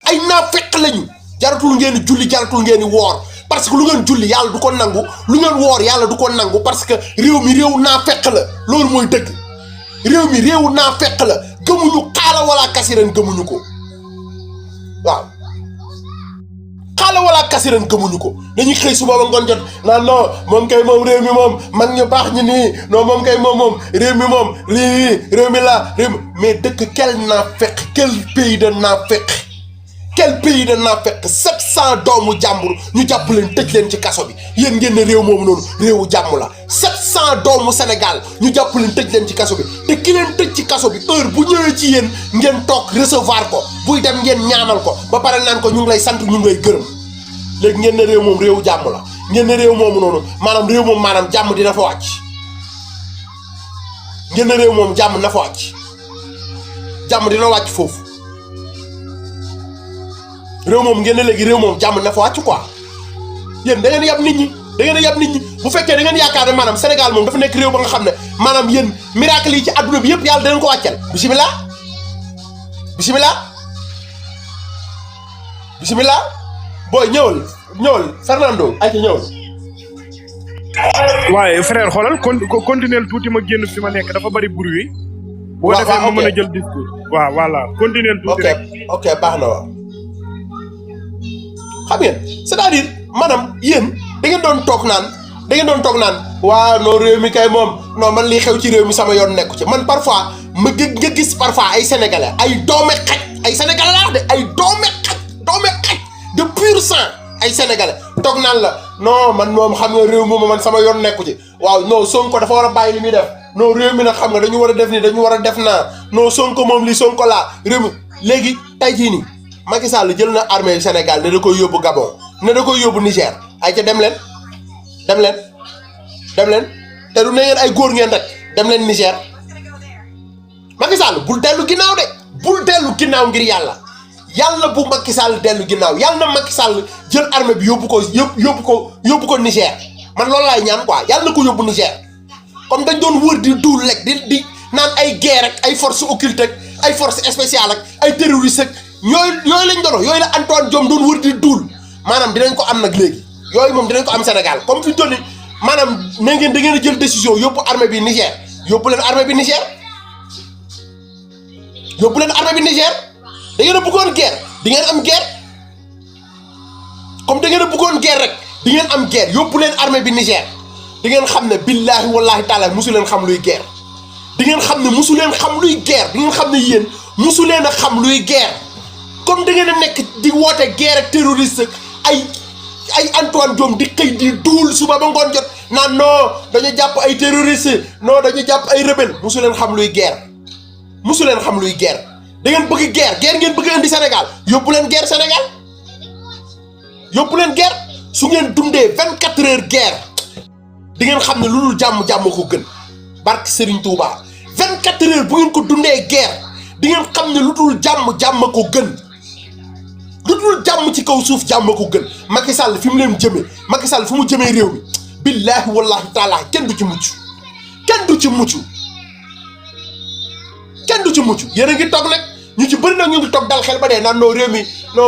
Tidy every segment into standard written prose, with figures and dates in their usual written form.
ay naafeq lañu jaratul ngeen julli jaratul ngeen woor parce que lu ngeen julli yàlla du ko nangu lu ngeen woor yàlla du ko nangu parce que réew mi réew naafeq la loolu mooy dëgg réew mi réew naafeq la gëmuñu xaala wala kasiran gëmuñu ko waaw xaala wala kasiran gëmuñu ko dañuy xëy suba ba ngoon jot naan non moom kay moom réew mi moom mag ñu baax ñi nii non moom kay moom réew mi moom lii réew mi la réew mi mais dëkk quel naafeq quel pays de naafeq quel pays de naafeq 700 doomu jàmbur ñu jàpp leen tëj leen ci kaso bi yéen ngeen ne réew moomu noonu réewu jàmm la 700 doomu Sénégal ñu jàpp leen tëj leen ci kaso bi te ki leen tëj ci kaso bi heure bu ñëwee ci yéen ngeen toog recevoir ko buy dem ngeen ñaanal ko ba pare naan ko ñu ngi lay sant ñu ngi lay gërëm léegi ngeen ne réew moom réewu jàmm la ngeen ne réew moomu noonu maanaam réew moom maanaam jàmm dina fa wàcc ngeen ne réew moom jàmm na fa wàcc jàmm dina wàcc foofu réew moom ngeen ne léegi réew moom jàmm na fa wàcc quoi yéen da ngeen yab nit ñi da ngeen a yab nit ñi bu fekkee da ngeen yaakaar ne maanaam Sénégal moom dafa nekk réew ba nga xam ne maanaam yéen miracle yi ci adduna bi yëpp yàlla da leen ko wàccal bisimilah bisimilah bisimilah booy ñëwal Fernando ay ci ñëwal. waaye frère xoolal continuer tuuti ma génn fi ma nekk dafa bari bruit. boo defee ma mën a jël discours. waaw voilà continuer tuuti rek. ok baax na waaw. xam ngeen c'est-à-dire maanaam yéen da ngeen doon toog naan waaw non réew mi kay moom non man lii xew ci réew mi sama yoon nekku ci man parfois nga gis parfois ay sénégalais ay doome xaj ay sénégalais laa wax de ay doome xaj de pur sang ay sénégalais toog naan la non man moom xam nga réew moom man sama yoon nekku ci waaw non Sonko dafa war a bàyyi li muy def non réew mi nag xam nga dañu war a def nii dañu war a def naa non Sonko moom lii Sonko laa réew mi léegi tey jii nii Macky Sall jël na armée Sénégal ne da koy yóbbu Gabon ne da koy yóbbu Niger ay ca dem leen te du ne ngeen ay góor ngeen rek dem leen Niger Macky Sall bul dellu ginnaaw de bul dellu ginnaaw ngir yàlla bu Macky Sall dellu ginnaaw yàlla na Macky Sall jël armée bi yóbbu ko Niger man loolu laay ñaan quoi yàlla na ko yóbbu Niger comme dañ doon wër di duul rek di naan ay guerre ak ay forces occultes ak ay forces spéciales ak ay terroristes ak yooyu lañ doon yooyu la Antoine Diome doon wër di duul maanaam dinañ ko am nag léegi yooyu moom dinañ ko am Sénégal comme fi ñu toll nii maanaam na ngeen da ngeen a jël décision yóbbu armée bi Niger yóbbu leen armée bi Niger da ngeen a bëggoon guerre di ngeen am guerre comme da ngeen a bëggoon guerre rek di ngeen am guerre yóbbu leen armée bi Niger di ngeen xam ne billaahi wallaahi taala musu leen xam luy guerre di ngeen xam ne musu leen xam luy guerre di ngeen xam ne yéen musu leen a xam luy guerre comme da ngeen a nekk di woote guerre ak terroriste ay Antoine Diome di xëy di duul suba ba ngoon jot naan non dañu jàpp ay terroriste non dañu jàpp ay rebelle musu leen xam luy guerre musu leen xam luy guerre da ngeen bëgg guerre ngeen bëgg indi Sénégal yóbbu leen guerre Sénégal yóbbu leen guerre su ngeen dundee 24 heures guerre di ngeen xam ne lu dul jàmm ko gën barke Serigne Touba 24 heures bu ngeen ko dundee guerre di ngeen xam ne lu dul jàmm ko gën lu dul jàmm ci kaw suuf jàmm ko gën Macky Sall fi mu leen jëmee Macky Sall fu mu jëmee réew mi billaahi wallaahi taala kenn du ci mucc yéen a ngi toog nag ñu ci bëri nag ñu ngi toog dal xel ba dee naan non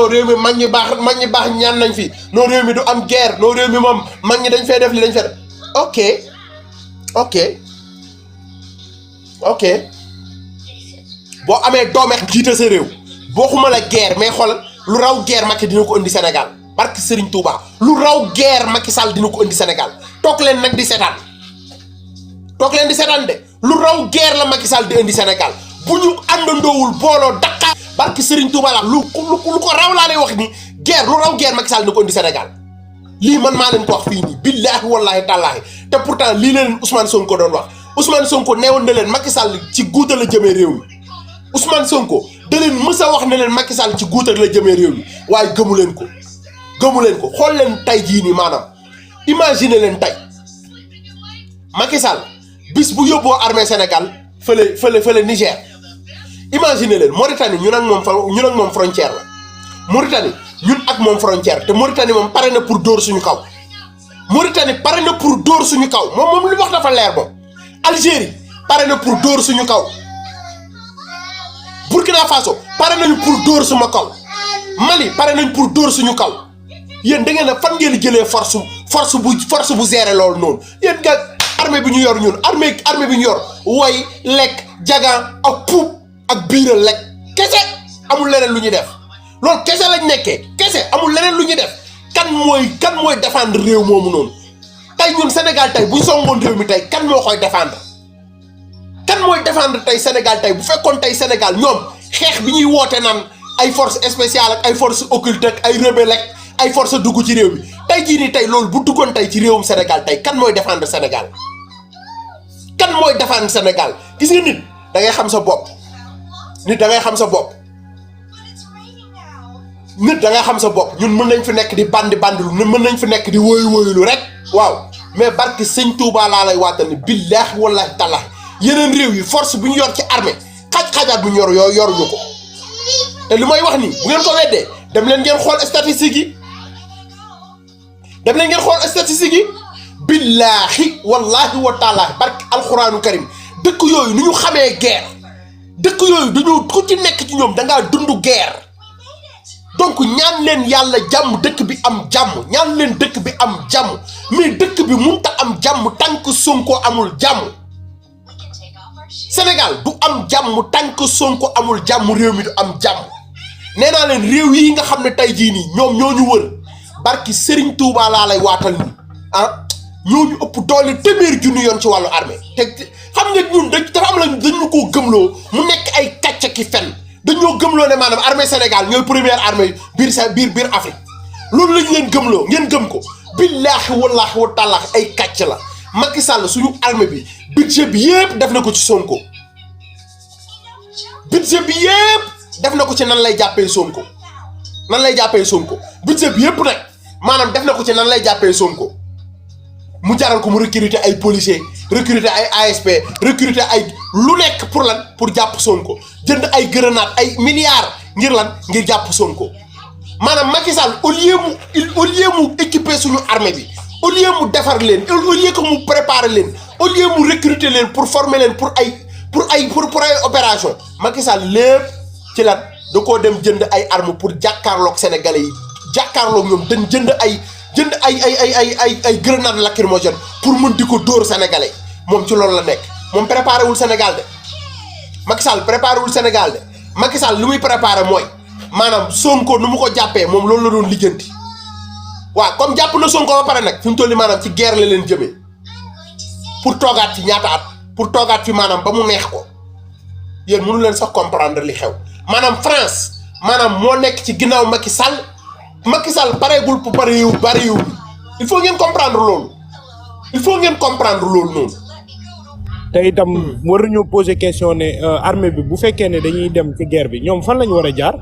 réew mi mag ñi baax ñaan nañ fi non réew mi du am guerre non réew mi moom mag ñi dañ fay def li dañ fay def ok boo amee doome jiite sa réew boo xuma la guerre mais xoolal lu raw guerre Macky dina ko indi Sénégal barke Serigne Touba lu raw guerre Macky Sall dina ko indi Sénégal toog leen nag di seetaan de lu raw guerre la Macky Sall di indi Sénégal bu ñu àndandoowul booloo Dakar barke Serigne Touba la lu ko raw laa lay wax ni guerre lu raw guerre Macky Sall dina ko indi Sénégal lii man maa leen ko wax fii nii billaahi wallaahi tallaahi te pourtant lii la leen Ousmane Sonko doon wax Ousmane Sonko neewoon na leen Macky Sall ci guuta la jëmee réew mi Ousmane Sonko da leen mës a wax ne leen Macky Sall ci guuta la jëmee réew mi waaye gëmu leen ko xool leen tey jii nii maanaam imagine leen tey Macky Sall bis bu yóbboo armée Sénégal fële Niger imagine leen Mauritanie ñun ak moom frontière la Mauritanie ñun ak moom frontière te Mauritanie moom pare na pour dóor suñu kaw moom li wax dafa leer moom Algérie pare na pour dóor suñu kaw Burkina Faso pare nañu pour dóor suma kaw Mali pare nañ pour dóor suñu kaw yéen da ngeen a fan ngeen jëlee force bu gérer loolu noonu yéen nga armée bi ñu yor ñun armée bi ñu yor way lekk jagan ak puub ak biiral lekk kese amul leneen lu ñuy def loolu kese lañ nekkee kese amul leneen lu ñuy def kan mooy défendre réew moomu noonu tey ñun Sénégal tey buñ songoon réew mi tey kan moo koy défendre kan mooy défendre tey Sénégal tey bu fekkoon tey Sénégal ñoom xeex bi ñuy woote naan ay force spéciale ak ay force occulte ak ay rebelle ak ay force dugg ci réew mi tey jii nii tey loolu bu duggoon tey ci réewum Sénégal tey kan mooy défendre Sénégal kan mooy défendre Sénégal gis nga nit da ngay xam sa bopp nit da ngay xam sa bopp nit da ngay xam sa bopp ñun mën nañ fi nekk di bandilu mën nañ fi nekk di woyu rek waaw mais barki sëñ Touba laa lay waatal ni billaahi wallaahi tallaahi yeneen réew yi force bu ñu yor ci armée xaaj-xaajaat bu ñu yoruñu ko te li may wax nii bu ngeen ko weddee dem leen ngeen xool statistiques yi billaahi wallaahi wa taalaahi barki alxuraanu karim dëkk yooyu ni ñu xamee guerre dëkk yooyu dañoo ku ci nekk ci ñoom dangaa dund guerre donc ñaan leen yàlla jàmm dëkk bi am jàmm ñaan leen dëkk bi am jàmm mais dëkk bi mënut a am jàmm tant que Sonko amul jàmm Sénégal du am jàmm tant que Sonko amul jàmm réew mi du am jàmm nee naa leen réew yi nga xam ne tey jii nii ñoom ñoo ñu wër barki Serigne Touba laa lay waatal ni ah ñoo ñu ëpp doole téeméer junni yoon ci wàllu armée te xam nga ñun dafa am lañ dañu koo gëmloo mu nekk ay kàcc ki fen dañoo gëmloo ne maanaam armée Sénégal ñooy première armée biir Afrique loolu lañ leen gëmloo ngeen gëm ko billaahi wallaahi wa taalaahi ay kàcc la Macky Sall suñu armée bi budget bi yëpp def na ko ci Sonko budget bi yëpp def na ko ci nan lay jàppee Sonko budget bi yëpp nag maanaam def na ko ci nan lay jàppee Sonko mu jaral ko mu recruter ay policiers recruter ay ASP recruter ay lu nekk pour lan pour jàpp Sonko jënd ay grenade ay milliards ngir lan ngir jàpp Sonko maanaam Macky Sall au lieu mu équiper suñu armée bi au lieu mu defar leen au lieu que mu préparer leen au lieu mu recruter leen pour former leen pour ay opération Macky Sall lépp ci lan da koo dem jënd ay armes pour jàkkaarloog sénégalais yi jàkkaarloog ñoom dañ jënd ay grenade lacrymogène pour mën di ko dóor sénégalais moom ci loolu la nekk moom préparé wul Sénégal de Macky Sall préparé wul Sénégal de Macky Sall lu muy préparé mooy maanaam Sonko nu mu ko jàppee moom loolu la doon lijjanti waaw comme jàpp na Sonko ba pare nag fi mu toll nii maanaam ci guerre la leen jëmee pour toogaat fi ñaata at pour toogaat fi maanaam ba mu neex ko yéen mënu leen sax comprendre li xew maanaam France maanaam moo nekk ci ginnaaw Macky Sall pareegul pour bari yu il faut ngeen comprendre loolu noonu. te itam war nañoo poser question ne armée bi bu fekkee ne dañuy dem ci guerre bi ñoom fan la ñu war a jaar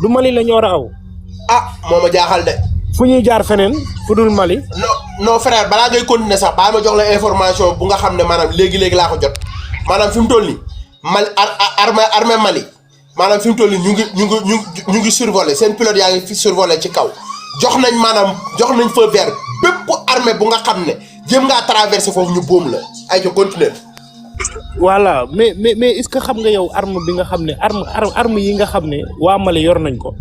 du Mali la ñu war a aw. moo ma jaaxal de. fu ñuy jaar feneen fu dul Mali. non frère balaa ngay continuer sax baa ma jox la information bu nga xam ne maanaam léegi laa ko jot maanaam fi mu toll nii Mali armée Mali maanaam fi mu toll nii ñu ngi survoler seen pilote yaa ngi fi survoler ci kaw jox nañ feu vert bépp armée bu nga xam ne jëm ngaa traverser foofu ñu boom la ay jo continuer. voilà mais est-ce que xam nga yow arme bi nga xam ne arme yi nga xam ne waa Mali yor nañ ko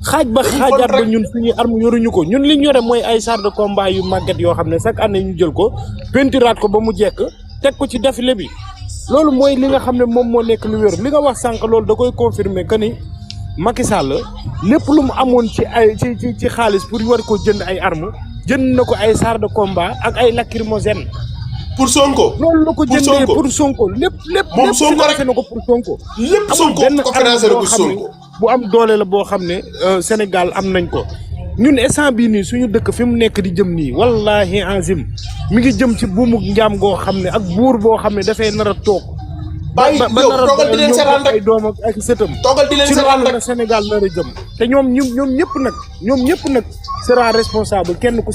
xaaj ba xaajaat ba ñun suñuy arme yoruñu ko ñun li ñu yore mooy ay chars de combat yu màgget yoo xam ne chaque année ñu jël ko peinturaat ko ba mu jekk teg ko ci défilé bi loolu mooy li nga xam ne moom moo nekk lu wér li nga wax sànq loolu da koy confirmer que ni Macky Sall lépp lu mu amoon ci ay ci xaalis pour war ko jënd ay arme jënd na ko ay chars de combat ak ay lacrymogène pour Sonko loolu la ko jëndee pour Sonko lépp moom Sonko rek na ko pour Sonko lépp Sonko ko financé na ko Sonko bu am doole la boo xam ne Sénégal am nañ ko ñun instant bii nii suñu dëkk fi mu nekk di jëm nii wallahi azim mi ngi jëm ci buumu njaam goo xam ne ak buur boo xam ne dafay nar a toog ba toogal di leen seetaan rek ay doom ak sëtam toogal di leen seetaan rek Sénégal nar a jëm te ñoom ñëpp nag sera responsable kenn ku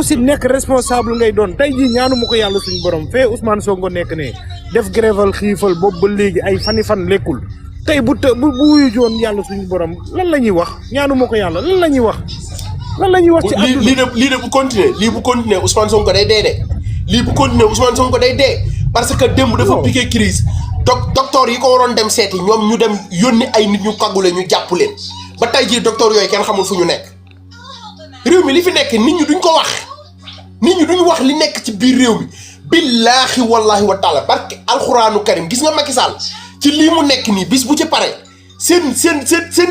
si nekk responsable ngay doon tey jii ñaanu ma ko yàlla suñu borom fee Ousmane Sonko nekk ne def gréval xiifal boobu ba léegi ay fan lekkul tey bu wuyu joon yàlla suñu borom lan la ñuy wax ñaanu ma ko yàlla lan la ñuy wax ci àdduna lii de bu continuer Ousmane Sonko day dee de lii bu continuer Ousmane Sonko day dee parce que démb dafa piqué crise docteur yi ko waroon dem seeti ñoom ñu dem yónni ay nit ñu kagule ñu jàpp leen ba tey jii docteur yooyu kenn xamul fu ñu nekk réew mi li fi nekk nit ñi duñ ko wax nit ñi duñ wax li nekk ci biir réew mi billaahi wallahi wa taala barke alxuraanu karim gis nga Macky Sall ci lii mu nekk nii bis bu ci pare seen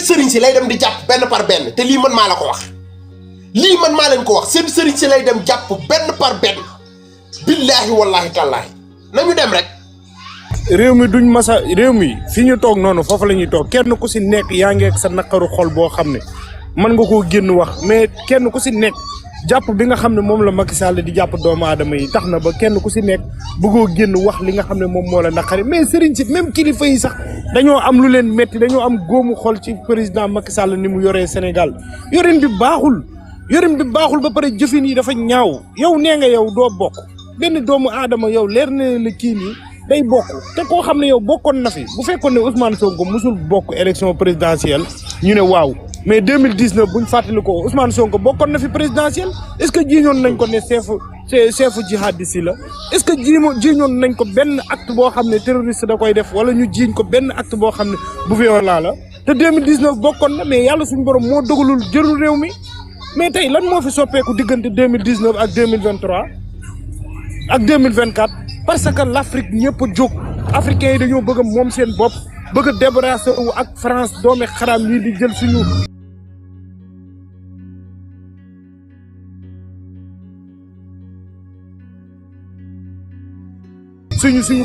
sëriñ si lay dem di jàpp benn par benn te lii man maa la ko wax lii man maa leen ko wax seen sëriñ si lay dem jàpp benn par benn billaahi wallahi tallaahi nañu dem rek. réew mi duñ masa réew mi fi ñu toog noonu foofu la ñuy toog kenn ku si nekk yaa ngi ak sa naqaru xol boo xam ne mën nga koo génn wax mais kenn ku si nekk jàpp bi nga xam ne moom la Macky Sall di jàpp doomu aadama yi tax na ba kenn ku si nekk bëggoo génn wax li nga xam ne moom moo la naqari mais sëriñ si même kilifa yi sax dañoo am lu leen métti dañoo am góomu xol ci président Macky Sall ni mu yoree Sénégal yorin bi baaxul ba pare jëfin yi dafa ñaaw yow nee nga yow doo bokk benn doomu aadama yow leer na la kii nii day bokk te koo xam ne yow bokkoon na fi bu fekkoon ne Ousmane Sonko musul bokk élection présidentielle ñu ne waaw mais 2019 buñ fàttali ko Ousmane Sonko bokkoon na fi présidentielle est-ce que jiiñoon nañ ko ne chefu jihadiste yi la est-ce que jiiñoon nañ ko benn acte boo xam ne terroriste da koy def wala ñu jiiñ ko benn acte boo xam ne bu violent la te 2019 bokkoon na mais yàlla suñu borom moo dogalul jërul réew mi mais tey lan moo fi soppeeku diggante 2019 ak 2023 ak 2024 parce que l'Afrique ñëpp a jóg africains yi dañoo bëgg a moom seen bopp bëgg a débarrasser wu ak France doomi xaraam yi di jël suñu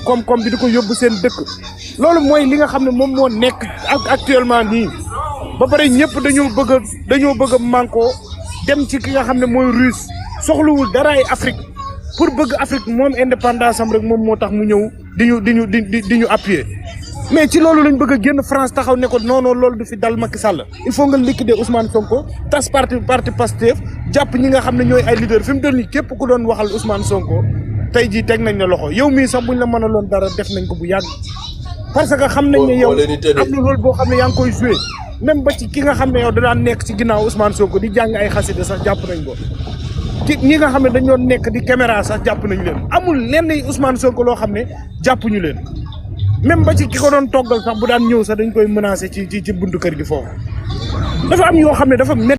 koom-koom bi di ko yóbbu seen dëkk loolu mooy li nga xam ne moom moo nekk actuellement nii ba pare ñëpp dañoo bëgg a manko dem ci ki nga xam ne mooy russe soxlawul daraay Afrique pour bëgg Afrique moom indépendance am rek moom moo tax mu ñëw di ñu appuyer mais ci loolu lañ bëgg a génn France taxaw ne ko non loolu du fi dal Macky Sall il faut nga liquider Ousmane Sonko tas parti Pastef jàpp ñi nga xam ne ñooy ay leader fi mu toll nii képp ku doon waxal Ousmane Sonko tey jii teg nañ ne loxo yow mii sax buñ la mën a loon dara def nañ ko bu yàgg parce que xam nañ ne yow am na loolu boo xam ne yaa ngi koy joué même ba ci ki nga xam ne yow da daan nekk ci ginnaaw Ousmane Sonko di jàng ay xasida sax jàpp nañ ko ci ñi nga xam ne dañoo nekk di caméra sax jàpp nañ leen amul lenn Ousmane Sonko loo xam ne jàppuñu leen même ba ci ki ko doon toggal sax bu daan ñëw sax dañ koy menacé ci buntu kër gi foofu dafa am yoo xam ne dafa métti